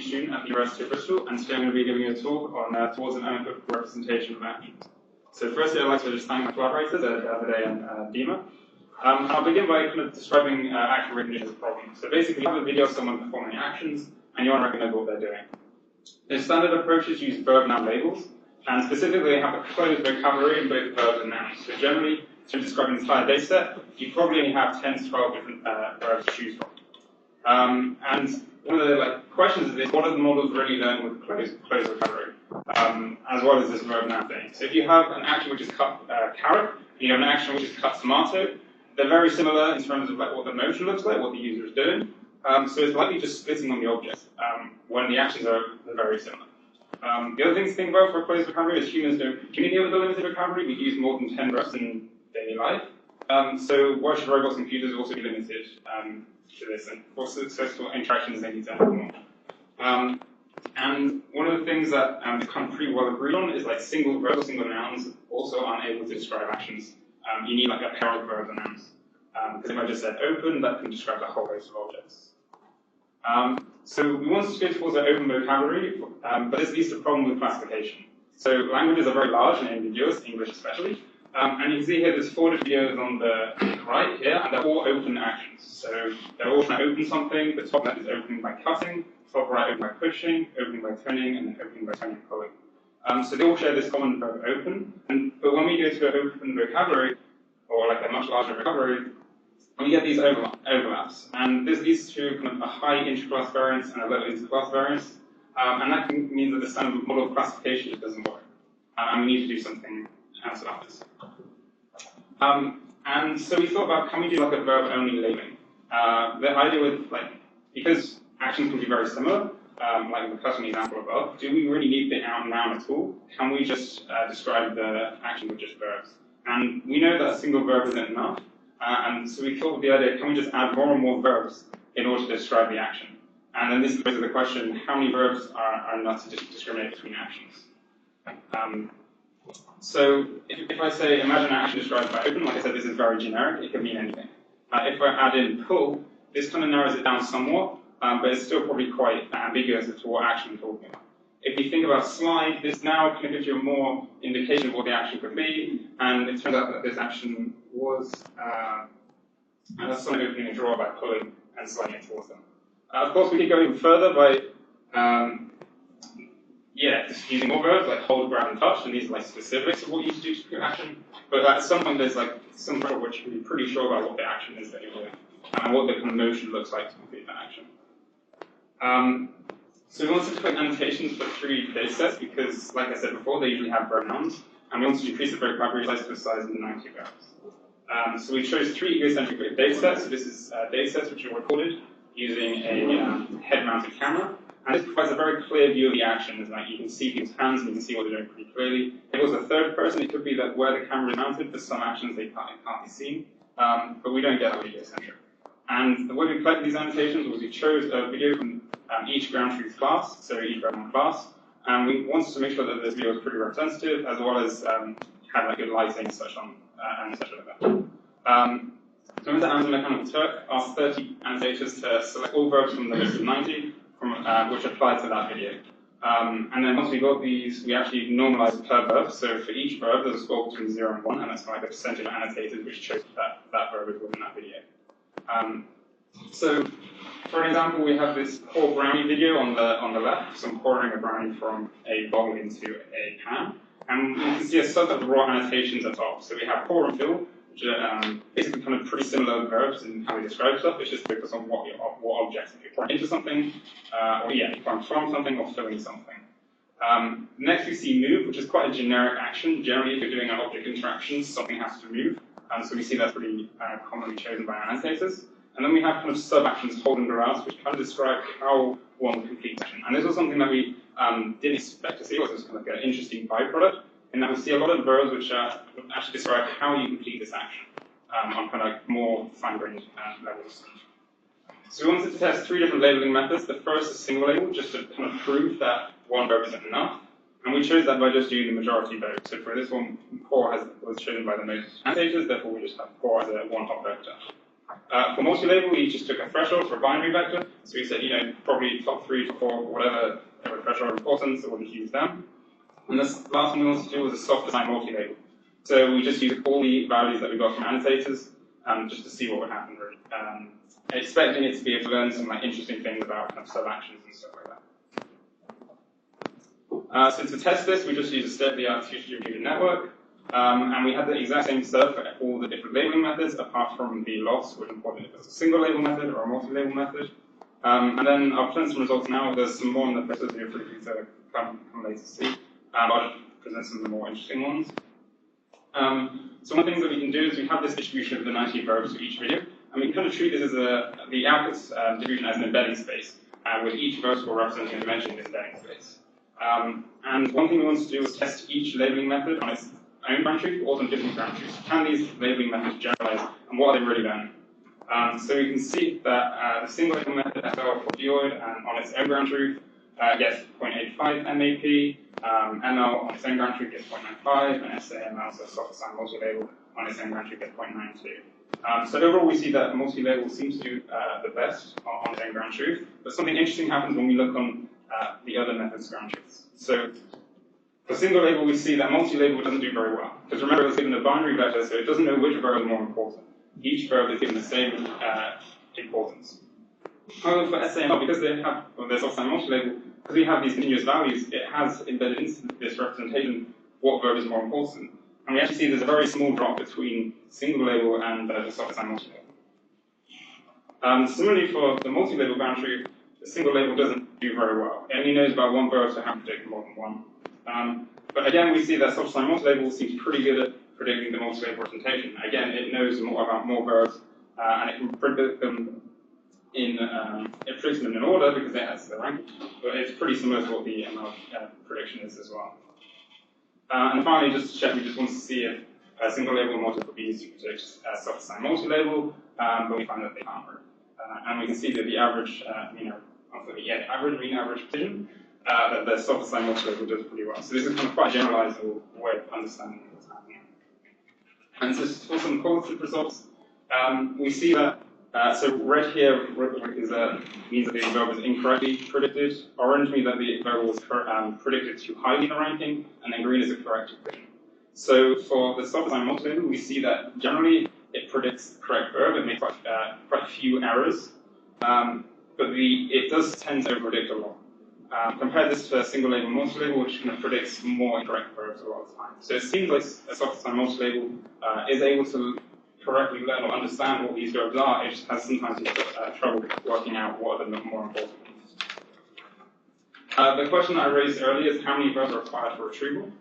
student at the University of Bristol, and today I'm going to be giving you a talk on towards an unequivocal representation of actions. So firstly, I'd like to just thank my collaborators, Wray and Dima. I'll begin by kind of describing action recognition as a problem. So basically, you have a video of someone performing actions, and you want to recognize what they're doing. The standard approaches use verb-noun labels, and specifically they have a closed vocabulary in both verbs and nouns. So generally, to describe an entire data set, you probably only have 10 to 12 different verbs to choose from. And one of the questions is this: what do the models really learn with closed vocabulary, as well as this verb-noun thing? So if you have an action which is cut carrot, you have an action which is cut tomato, they're very similar in terms of what the motion looks like, what the user is doing. So it's likely just splitting on the object when the actions are very similar. The other thing to think about for closed vocabulary is humans don't communicate with a limited vocabulary. We use more than 10 verbs in daily life. So why should robots and computers also be limited to this? And for successful interactions, they need to have more. And one of the things that is kind of pretty well agreed on is single verbs or single nouns also aren't able to describe actions. You need a pair of verbs and nouns. Because if I just said open, that can describe a whole host of objects. So we want to go towards an open vocabulary, but this leads to a problem with classification. So languages are very large and ambiguous, English especially. And you can see here there's 4 different videos on the right here, and they're all open actions. So they're all trying to open something. The top left is opening by cutting, top right opening by pushing, opening by turning, and then opening by turning and pulling. So they all share this common verb open. But when we go to an open vocabulary, or a much larger vocabulary, we get these overlaps. And this leads to kind of a high inter-class variance and a low inter-class variance. And that means that the standard model of classification just doesn't work. And we need to do something else about this. And so we thought about, can we do a verb-only labeling? The idea with, because actions can be very similar, like the cutting example above, do we really need the noun at all? Can we just describe the action with just verbs? And we know that a single verb isn't enough. And so we thought of the idea, can we just add more and more verbs in order to describe the action? And then this raises the question, how many verbs are enough to discriminate between actions? So if I say, imagine an action described by open, like I said, this is very generic, it could mean anything. If I add in pull, this kind of narrows it down somewhat, but it's still probably quite ambiguous as to what action we're talking about. If you think about slide, this now kind of gives you a more indication of what the action could be, and it turns out that this action was someone opening a drawer by pulling and sliding it towards them. Of course, we could go even further by just using more verbs like hold, grab, and touch, and these are specifics of what you do to do action. But at some point, there's some threshold which you can be pretty sure about what the action is that you're doing, and what the kind of motion looks like to complete that action. So we wanted to put annotations for 3 data sets because, like I said before, they usually have verb nouns, and we wanted to decrease the vocabulary size to a size of 90 verbs. So we chose 3 egocentric data sets. So this is data sets which are recorded using a head-mounted camera. And this provides a very clear view of the actions. You can see people's hands and you can see what they're doing pretty clearly. If it was a third person, it could be that where the camera is mounted, for some actions they can't be seen. But we don't get that egocentric. And the way we collected these annotations was we chose a video from each ground truth class, so each verb class. And we wanted to make sure that this video was pretty representative, as well as have good lighting and such on, and such like that. So into Amazon Mechanical Turk asked 30 annotators to select all verbs from the list of 90, which applied to that video. And then once we got these, we actually normalized per verb. So for each verb, there's a score between 0 and 1, and that's the percentage of annotators which chose that verb is within that video. So, for example, we have this pour brownie video on the left, so I'm pouring a brownie from a bowl into a pan. And you can see a subset of raw annotations at the top. So we have pour and fill, which are basically kind of pretty similar verbs in how we describe stuff. It's just focused on what objects. If you're pouring into something, or you're pouring from something, or filling something. Next we see move, which is quite a generic action. Generally, if you're doing an object interaction, something has to move. So we see that's pretty commonly chosen by annotators. And then we have kind of sub-actions, hold and browse, which kind of describe how one completes action. And this was something that we didn't expect to see. It was just kind of an interesting byproduct, in that we see a lot of verbs which actually describe how you complete this action on kind of more fine-grained levels. So we wanted to test 3 different labeling methods. The first is single label, just to kind of prove that one verb isn't enough. And we chose that by just doing the majority vote. So for this one, pour was chosen by the most annotators, therefore we just have pour as a one-hot vector. For multi-label, we just took a threshold for a binary vector. So we said, probably top 3 to 4, whatever threshold of importance, so we'll just use them. And this last one we wanted to do was a soft design multi-label. So we just used all the values that we got from annotators just to see what would happen, really. Expecting it to be able to learn some interesting things about kind of sub-actions and stuff like that. So to test this, we just used a state-of-the-art future network. And we had the exact same setup for all the different labeling methods, apart from the loss, which imported if it's a single label method or a multi-label method. And then I'll present some results now. There's some more in the process you're free to come later to see. I'll just present some of the more interesting ones. So one of the things that we can do is we have this distribution of the 90 verbs for each video, and we can kind of treat this as the outputs distribution as an embedding space, with each verb score representing a dimension in this embedding space. And one thing we want to do is test each labeling method on its own ground truth, or on different ground truths. Can these labeling methods generalize, and what are they really learning? So we can see that the single label method FL for dioid and on its own ground truth gets 0.85 MAP, ML on its own ground truth gets 0.95, and SAML, so soft design multi-label, on its own ground truth gets 0.92. So overall we see that multi-label seems to do the best on its own ground truth, but something interesting happens when we look on the other methods' ground truths. So for single label, we see that multi-label doesn't do very well. Because remember, it was given a binary vector, so it doesn't know which verb is more important. Each verb is given the same importance. However, for SAML, because they have, there's also multi-label, because we have these continuous values, it has embedded into this representation what verb is more important. And we actually see there's a very small drop between single label and the soft design multi-label. Similarly, for the multi-label ground truth, the single label doesn't do very well. It only knows about one verb, so it can't predict more than one. But again, we see that soft design multi-label seems pretty good at predicting the multi-label representation. Again, it knows more about more verbs, and it can predict them it predicts them in order because it has the rank, but it's pretty similar to what the ML prediction is as well. And finally, just to check, we just want to see if a single label model could be used to predict soft design multi-label, but we find that they can't work. And we can see that the average average precision, that the soft design multi-label does pretty well. So this is kind of quite a generalized way of understanding what's happening. And so for some qualitative results, we see that, so red here means that the verb is incorrectly predicted. Orange means that the verb was predicted too highly in the ranking, and then green is a correct prediction. So for the soft design multi-label, we see that generally it predicts the correct verb. It makes quite few errors, but it does tend to overpredict a lot. Compare this to a single label multi-label, which kind of predicts more incorrect verbs a lot of the time. So it seems like a soft design multi-label is able to correctly learn or understand what these verbs are. It just has sometimes trouble working out what are the more important ones. The question I raised earlier is how many verbs are required for retrieval.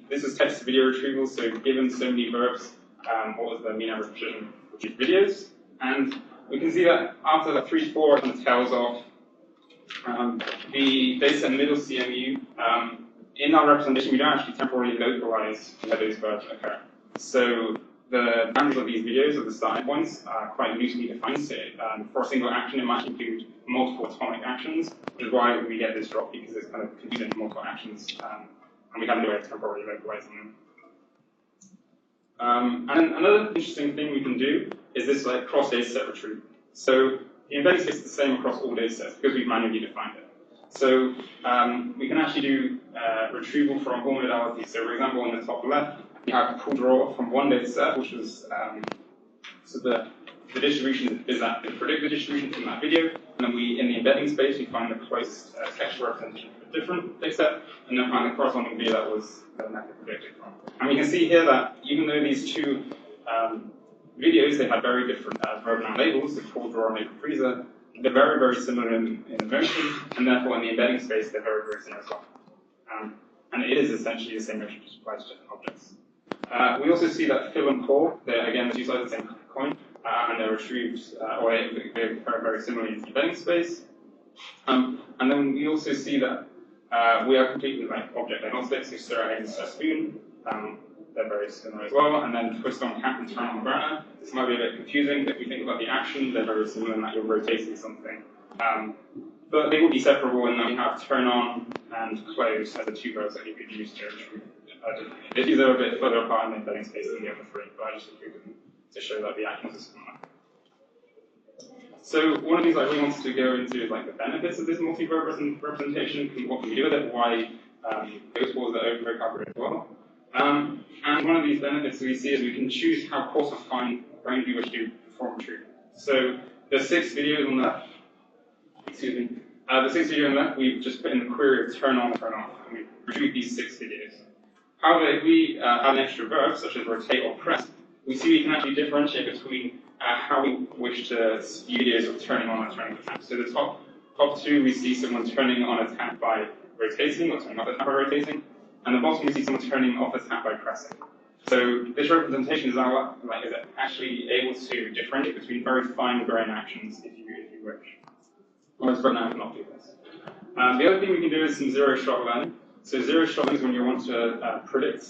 This is text to video retrieval, so given so many verbs, what was the mean average precision for each videos? And we can see that after the 3 to 4, it kind of tails off. The dataset middle CMU, in our representation, we don't actually temporarily localize where those verbs occur. So the boundaries of these videos, of the starting points, are quite loosely defined. So for a single action, it might include multiple atomic actions, which is why we get this drop, because it's kind of confusing multiple actions, and we have no way of temporarily localizing them. And then another interesting thing we can do is this cross dataset retrieval. So the embedding space is the same across all datasets because we've manually defined it. So we can actually do retrieval from all modalities. So for example, on the top left, we have a pull draw from one dataset, which is so the distribution is that the predicted distribution from that video, and then in the embedding space we find the closest textual representation of a different dataset, and then find the corresponding video that was the method predicted from. And we can see here that even though these two videos, they had very different verb noun labels, the pull draw and the freezer, they're very, very similar in the motion, and therefore in the embedding space they're very, very similar as well. And it is essentially the same motion just applies to different objects. We also see that fill and pull, they're again the two sides of the same coin, and they're retrieved, or they occur very similarly in the embedding space. And then we also see that we are completely object agnostic, so stir, egg, and spoon. They're very similar as well. And then twist on cap and turn on burner. This might be a bit confusing, but if we think about the action, they're very similar in that you're rotating something. But they will be separable in that we have turn on and close as the two verbs that you could use to retrieve. These are a bit further apart in the embedding space than the other three, but I just included them to show that the actions are similar. So one of the things I really wanted to go into is like the benefits of this multi-verb representation, what can we do with it, why it goes towards the open vocabulary as well. And one of these benefits we see is we can choose how coarse or fine grained we wish to perform treatment. So the 6 videos on the left, excuse me, the 6 videos on the left, we've just put in the query of turn on, turn off, and we've retrieved these 6 videos. However, if we add an extra verb, such as rotate or press, we see we can actually differentiate between how we wish to view videos of turning on or turning off. So the top 2, we see someone turning on a tab by rotating, or turning off a tab by rotating, and the bottom we see someone turning off a tab by pressing. So this representation is actually able to differentiate between very fine-grained actions, if you wish. Whereas right now we cannot do this. The other thing we can do is some zero-shot learning. So zero-shot learning is when you want to predict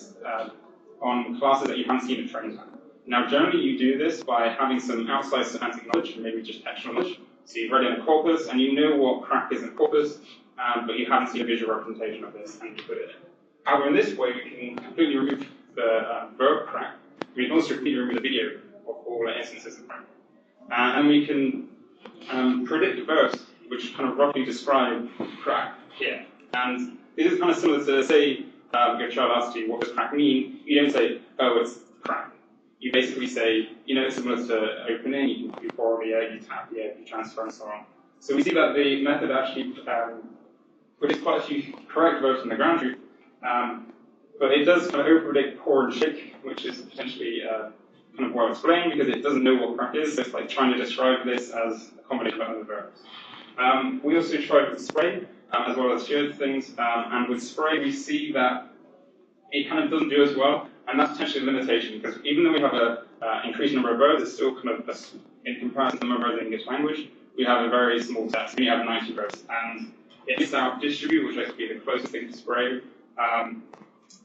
on classes that you haven't seen a training time. Now, generally, you do this by having some outside semantic knowledge, maybe just textual knowledge. So you've read in a corpus, and you know what crack is in a corpus, but you haven't seen a visual representation of this, and you put it in. However, in this way, we can completely remove the verb crack. We can also completely remove the video of all instances of crack. And we can predict verbs, which kind of roughly describe crack here. And this is kind of similar to, say, your child asks you, what does crack mean? You don't say, oh, it's crack. You basically say, it's similar to opening, you can do for you tap, you transfer, and so on. So we see that the method actually predicts quite a few correct verbs from the ground truth, but it does kind of over-predict pour and shake, which is potentially kind of well explained because it doesn't know what crack is, so it's like trying to describe this as a combination of other verbs. We also tried with spray, as well as shared things, and with spray we see that it kind of doesn't do as well, and that's potentially a limitation, because even though we have an increased number of verbs, it's still kind of, in comparison to the number of verbs in English language, we have a very small set, we have 90 verbs, and it is our distribute, which I think is the closest thing to spray,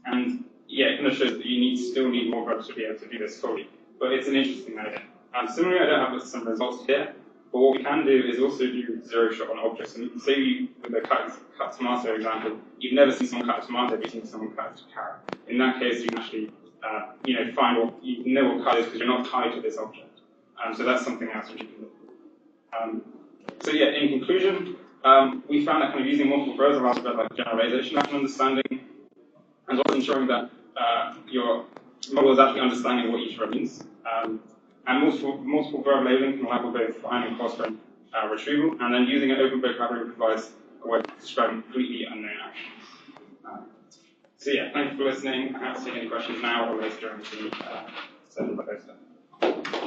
and yeah, it kind of shows that you still need more verbs to be able to do this fully, but it's an interesting idea. Similarly, I don't have some results here, but what we can do is also do zero-shot on objects. And say with the cut tomato example, you've never seen someone cut a tomato, but you've seen someone cut a carrot. In that case, you can actually, find what you know what cut is because you're not tied to this object. So that's something else which you can look for. So yeah, in conclusion, we found that kind of using multiple verbs allows for like generalization and understanding, and also ensuring that your model is actually understanding what each verb means. And multiple verb labeling can allow for both fine and coarse-grained retrieval, and then using an open vocabulary provides a way to describe completely unknown actions. So yeah, thank you for listening. I have to take any questions now or later during the session by poster.